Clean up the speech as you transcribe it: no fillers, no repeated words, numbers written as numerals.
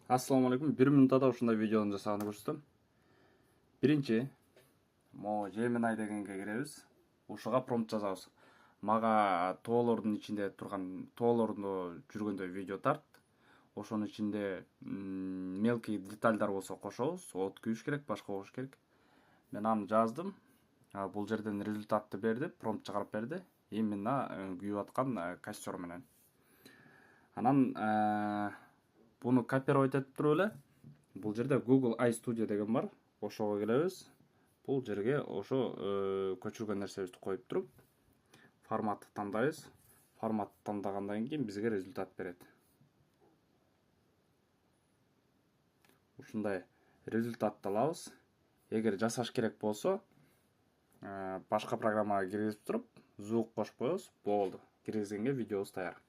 Assalamu алейкум. 1 минутада ушундай видеону жасаганды көрсөтөм. Биринчи, могу Gemini дегенге киребиз. Ушуга промпт жазабыз. Мага тоолордун ичинде турган, тоолордо жүргөндө видео тарт. Ошонун ичинде мелкий детальдар болсо кошобуз. От күйүш керек, башка болуш керек. Мен аны жаздым. Бул жерден результатты берди, промпт чыгарып берди. Именно күйүп аткан костер менен. Анан буну копировать этип туруп эле бул жерде Google iStudio деген бар. Ошого келебиз. Бул жерге ошо көчүргөн нерсебизди коюп туруп форматты тандайбыз. Форматты тандагандан кийин бизге результат берет. Ушундай результатты алабыз. Эгер жасаш керек болсо, башка программага киргизип туруп, звук кошуп коебуз. Болду. Киргизгенге видеобуз даяр.